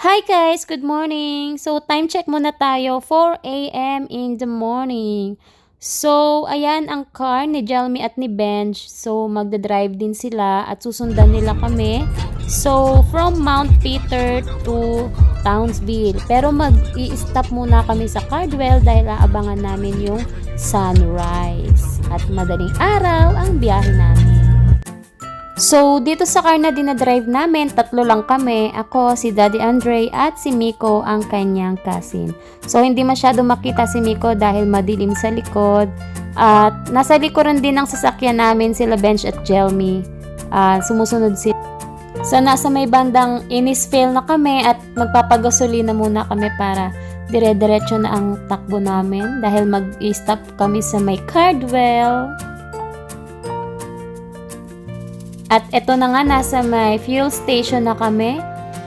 Hi guys! Good morning! So, time check muna tayo. 4 a.m. in the morning. So, ayan ang car ni Jelmy at ni Benj. So, magdadrive din sila at susundan nila kami. So, from Mount Peter to Townsville. Pero mag-i-stop muna kami sa Cardwell dahil aabangan namin yung sunrise. At madaling araw ang biyahe namin. So, dito sa car na dinadrive namin, tatlo lang kami. Ako, si Daddy Andre at si Miko, ang kanyang cousin. So, hindi masyado makita si Miko dahil madilim sa likod. At nasa likuran din ng sasakyan namin sila Benj at Jelmy. Sumusunod sila. So, nasa may bandang Innisfail na kami at magpapagasolina muna kami para dire-diretso na ang takbo namin dahil mag-stop kami sa may Cardwell. At eto na nga, nasa may fuel station na kami.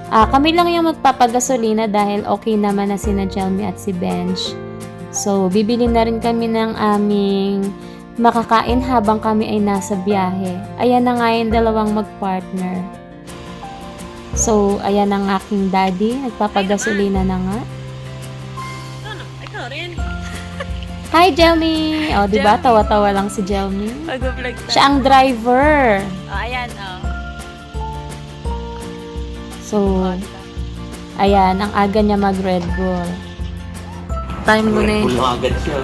Kami lang yung magpapagasolina dahil okay naman na sina Jelmy at si Benj. So, bibili na rin kami ng aming makakain habang kami ay nasa biyahe. Ayan na nga yung dalawang magpartner. So, ayan ang aking daddy. Nagpapagasolina na nga. Ikaw rin. Hi, Jelmy! O, diba? Tawa-tawa lang si Jelmy. Pag-vlog tayo. Siya ang driver. Ayan, So, ayan, ang aga niya mag-Red Bull. Time mo na Bull lang agad siya.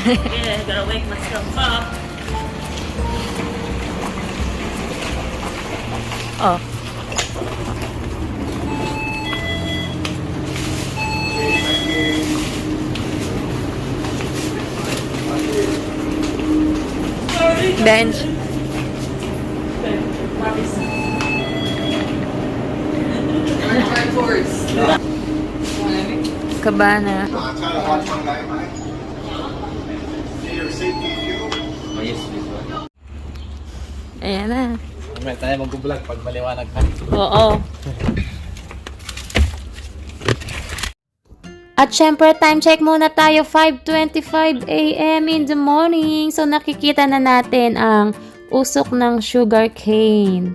Yeah, gotta wake myself up. Oh. Benj. Cabana. Ayan na. Mamaya tayo mag-vlog pag maliwanag ka. Oo. At syempre, time check muna tayo, 5:25 a.m. in the morning. So, nakikita na natin ang usok ng sugar cane.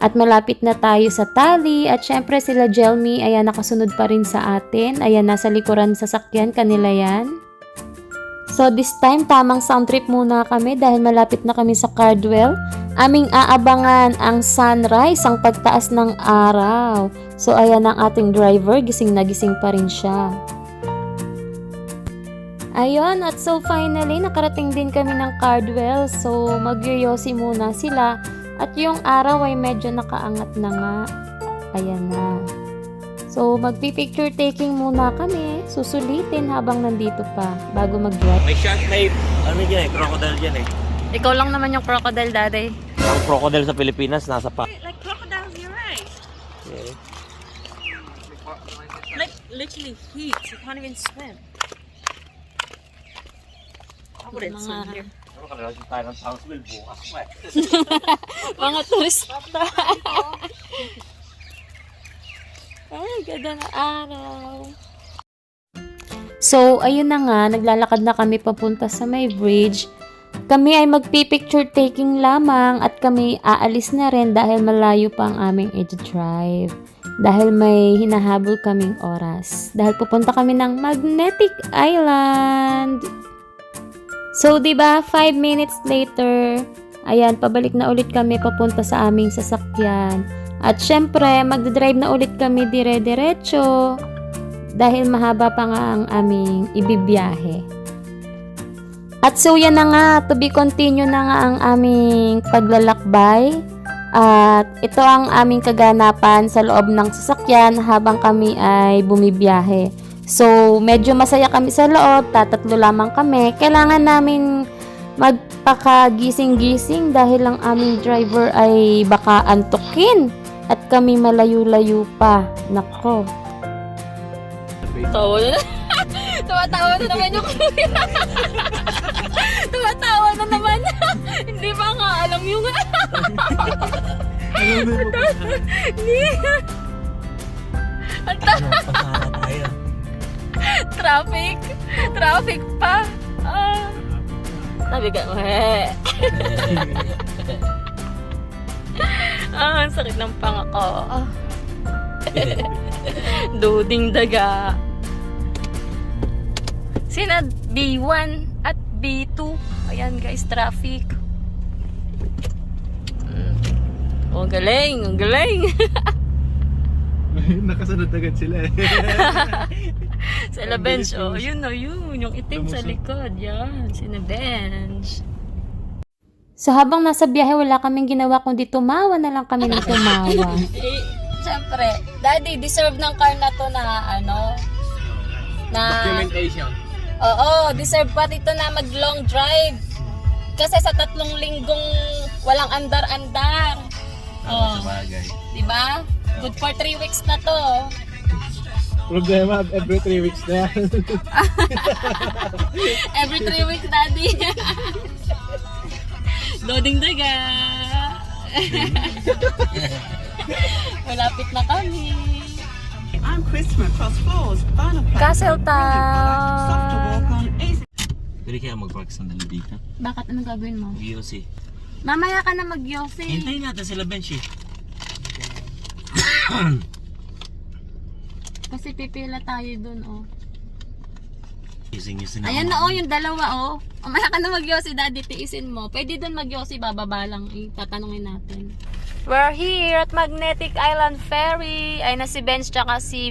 At malapit na tayo sa tali. At syempre, sila Jelmy, ayan, nakasunod pa rin sa atin. Ayan, nasa likuran sa sakyan, kanila yan. So, this time, tamang sound trip muna kami dahil malapit na kami sa Cardwell. Aming aabangan ang sunrise, ang pagtaas ng araw. So, ayan ang ating driver. Gising na gising pa rin siya. Ayun, at so finally, nakarating din kami ng Cardwell. So, magyoyosi muna sila. At yung araw ay medyo nakaangat na nga. Ayan na. So, magpipicture taking muna kami. Susulitin habang nandito pa bago mag-drive. May shark, may ano dyan eh, crocodile dyan eh. Ikaw lang naman yung crocodile, daddy. Ang crocodile sa Pilipinas, nasa pa. Like crocodiles, you're right. Okay. Like literally heat. You can't even swim. I wouldn't swim here. Ano ka nalang tayo ng Townsville bukas pa eh. Mga turista. Ay, ganda na araw. So, ayun na nga, naglalakad na kami papunta sa may bridge. Kami ay magpipicture taking lamang at kami aalis na rin dahil malayo pa ang aming i-drive. Dahil may hinahabol kaming oras. Dahil pupunta kami ng Magnetic Island. So, diba, 5 minutes later, ayan, pabalik na ulit kami papunta sa aming sasakyan. At syempre, magdadrive na ulit kami dire-diretso dahil mahaba pa nga ang aming ibibiyahe. At so, yan na nga, to be continue na nga ang aming paglalakbay. At ito ang aming kaganapan sa loob ng sasakyan habang kami ay bumibiyahe. So, medyo masaya kami sa loob, tatatlo lamang kami. Kailangan namin magpakagising-gising dahil ang aming driver ay baka antukin. At kami malayo-layo pa. Nako. Tawa na. Tumatawa na naman yung kuya. Tumatawa na naman. Hindi ba nga alam yung... Hindi. Traffic. Traffic pa. Sabi ka, ang sakit ng panga ko. Duding daga. Sina B1 at B2. Ayan guys, traffic. Oh, galing, ang galing. Nakasunod agad sila eh. Sila bench, oh, yun o, yun. Yung itim sa likod, yan. Sina bench. So habang nasa biyahe, wala kaming ginawa kundi tumawa na lang kami ng tumawa. Siyempre, daddy, deserve ng car na to na, ano, na... Documentation. Oo, deserve pa dito na mag long drive. Kasi sa 3 linggong walang andar-andar. Oh, Sabagay. diba? Good for 3 weeks na to. Problema, every 3 weeks na yan. Every 3 weeks, daddy. Loading daga. Malapit na kami. I'm Christmas Cross Falls, Banner Place. Castletown. Soft to walk on, easy. Pwede kaya mag-park sandali dito? Bakit? Anong gagawin mo? VOC. Mamaya ka na mag-yosi. Hintayin natin sila bench eh. Kasi pipila tayo dun, oh. Using Ayan na, oh, yung dalawa, oh. Mamaya ka na mag-yosi, daddy, tiisin mo. Pwede dun mag-yosi, bababa lang. Tatanungin natin. We're here at Magnetic Island Ferry. Ay na si Benz tsaka si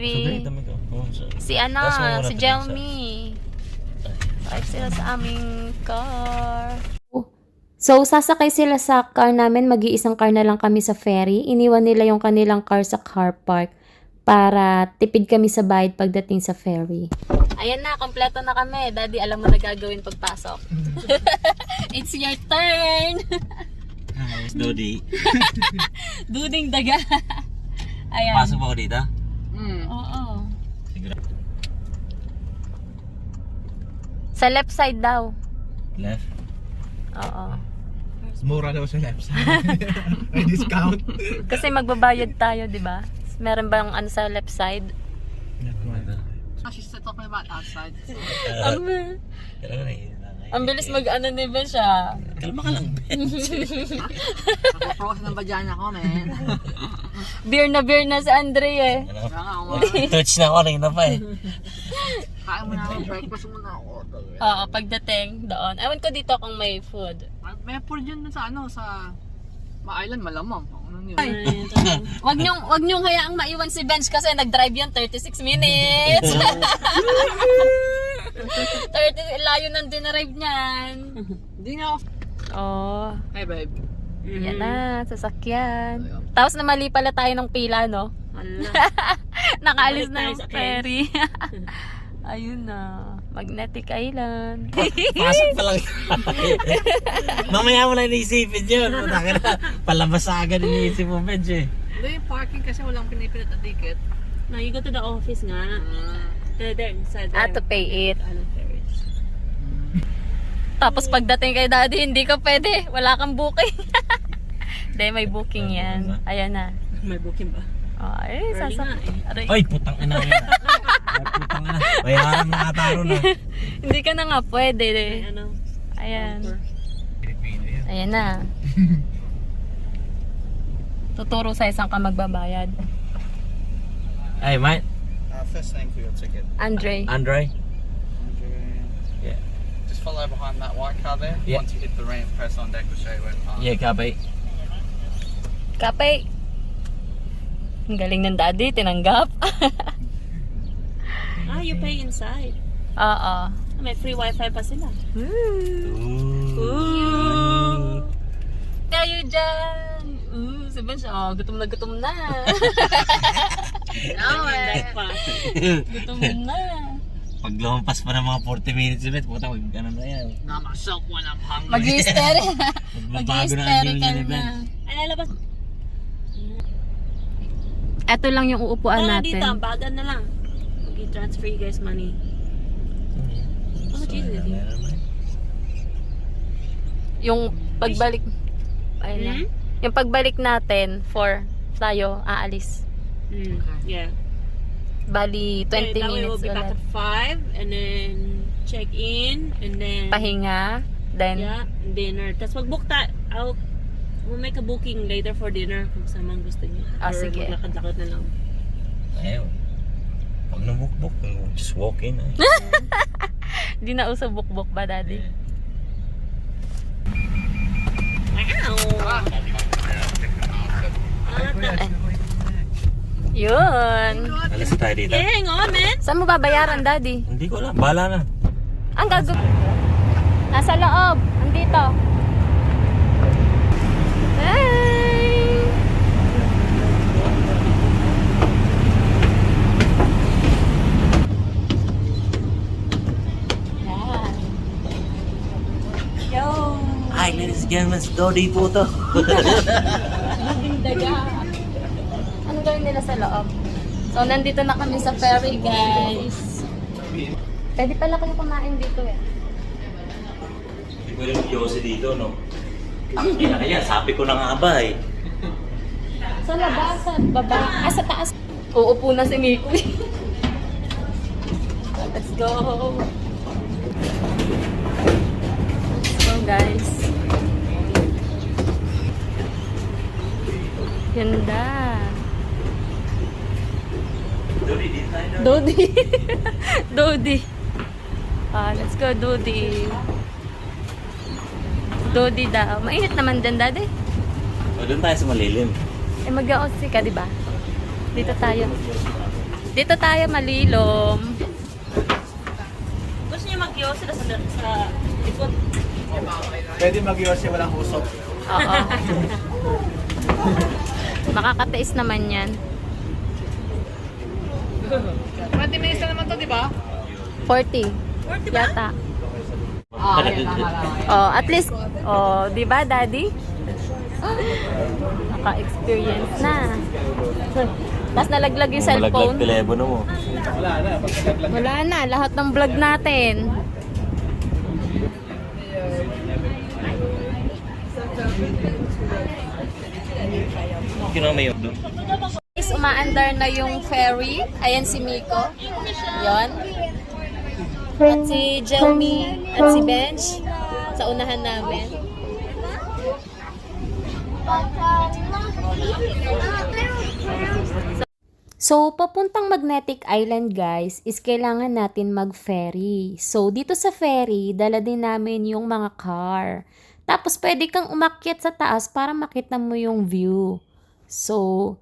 Ana, si Jelmy. Ay sila sa aming car. So, sasakay sila sa car namin. Mag-iisang car na lang kami sa ferry. Iniwan nila yung kanilang car sa car park para tipid kami sa bayad pagdating sa ferry. Ayan na, kompleto na kami. Daddy, alam mo na gagawin pagpasok. It's your turn! Yes, Dodi. Duding daga. Ayan. Pasok ba ako dito? Oo. Siguro. Sa left side daw. Left? Oo. Mura daw sa left side. May discount. Kasi magbabayad tayo, di ba? Meron bang ano sa left side? She's still talking about outside. Ang bilis mag-ano ni Ben siya. Kalma ka lang. Ako ng vagina ko, man. Beer na si Andre eh. Touch na ako, kanina pa eh. Kain mo na ako, breakfast muna ako. Oo, pagdating doon. Ewan ko dito kung may food. May food yun sa ano, sa Ma-Island, malamang. Ano yun? Wag niyong hayaang maiwan si Bench kasi nag-drive yan 36 minutes. 30 layo ng dinarive niyan. Hindi nga ako. Oh, Hey, babe. yan na, sasakyan. Tapos na mali pala tayo ng pila, no? Nakaalis na yung ferry. Ayun na, Magnetic Island. Pasok pa lang. Mamaya mo na inisipin yun. Palabas sa agad iniisip mo, bench eh. Hindi, yung parking kasi walang pinipilit na ticket. No, you go to the office nga. There, inside there. To pay it. Ano, Ferris. Tapos pagdating kay daddy, hindi ka pwede. Wala kang booking. Hindi, may booking yan. Ayan na. May booking ba? Ay, Early nga eh. Aray. Ay, putang ina yan. Ay, putang ina. Bayaran na nga taro na. Hindi ka na nga pwede. May ano? Ayan. Pilipino yan. Ayan na. Tuturo sa isang ka magbabayad. Ay, mate. First name for your ticket. Andre. Andre? Yeah. Just follow behind that white car there. Yeah. Once you hit the ramp, press on deck, we'll show you where to park. Yeah, copy. Kapay. Ang galing ng daddy, tinanggap. You pay inside. Oo. May free wifi pa sila. Ooh. Kayo dyan. Si Ben siya, gutom na. Gutom na. Pag lumampas pa ng mga 40 minutes ulit, puta, ano na yan. Not myself when I'm hungry. Mag-hysterical. Magbabago na ang niya ni Ben. Ay, lalabas. Ito lang yung uupuan Dito, natin. bagan na lang. Mag-transfer you guys money. How much is it? Yung pagbalik. Ayun na. Yung pagbalik natin for tayo aalis. Yeah. Bali 20 Okay, that way minutes we'll be back ulit. at 5 and then check in and then Pahinga. Then yeah, dinner. Tapos mag-book we'll make a booking later for dinner kung saan man gusto niyo. Ah, Or sige. maglakad-lakad na lang. Ayaw. Pag namukbok, just walk in. Ay. Di na uso bukbok ba, Daddy? Yun. Alas tayo dito. Yeah, hang on, man. Saan mo babayaran, Daddy? Hindi ko alam. Bahala na. Ang nasa loob. Andito. Hey! Yo! Hi, ladies and gentlemen. Dodi po to. Ano gawin nila sa loob? So, nandito na kami sa ferry, guys. Pwede pala kayo kumain dito eh. Hindi ko yung Yossi dito, no? Kaya, sabi ko na nga ba eh. Sa labas, sa baba, sa taas. Uupo na si Miko. Let's go. Let's go, guys. Ganda. Dodi, dito tayo. Dodi. Dodi. Let's go, Dodi. Dodi daw. Mainit naman din, Daddy. O, doon tayo sa malilim. Eh, mag-aossi ka, di ba? Dito tayo. Dito tayo, malilom. Gusto niyo mag-iwas sila sa likod? Pwede mag-iwas siya walang usok. Oo. Makakatiis naman yan. 20 minutes na naman to, di ba? 40. 40 ba? Yata. Ayan, tama. Oh, at least, oh, di ba, Daddy? Naka-experience na. Tapos nalaglag yung cellphone. Malaglag telepono mo. Wala na, pag naglag. Wala na, lahat ng vlog natin. Kinamay doon. Guys, umaandar na yung ferry. Ayan si Miko. Yon. At si Jelmy at si Benj sa unahan namin. So, papuntang Magnetic Island, guys, is kailangan natin mag-ferry. So, dito sa ferry, dala din namin yung mga car. Tapos, pwede kang umakyat sa taas para makita mo yung view. So,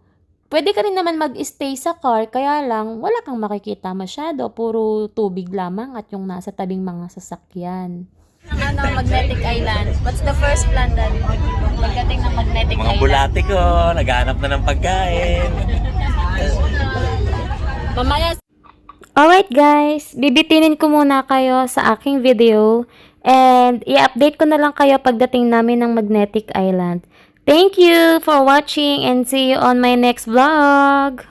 pwede ka rin naman mag-stay sa car, kaya lang, wala kang makikita masyado. Puro tubig lamang at yung nasa tabing mga sasakyan. Ano, Magnetic Island? What's the first plan, Daddy? Pagdating ng Magnetic Mga bulate ko, naghahanap na ng pagkain. Mamaya. Alright guys, bibitinin ko muna kayo sa aking video and i-update ko na lang kayo pagdating namin ng Magnetic Island. Thank you for watching and see you on my next vlog.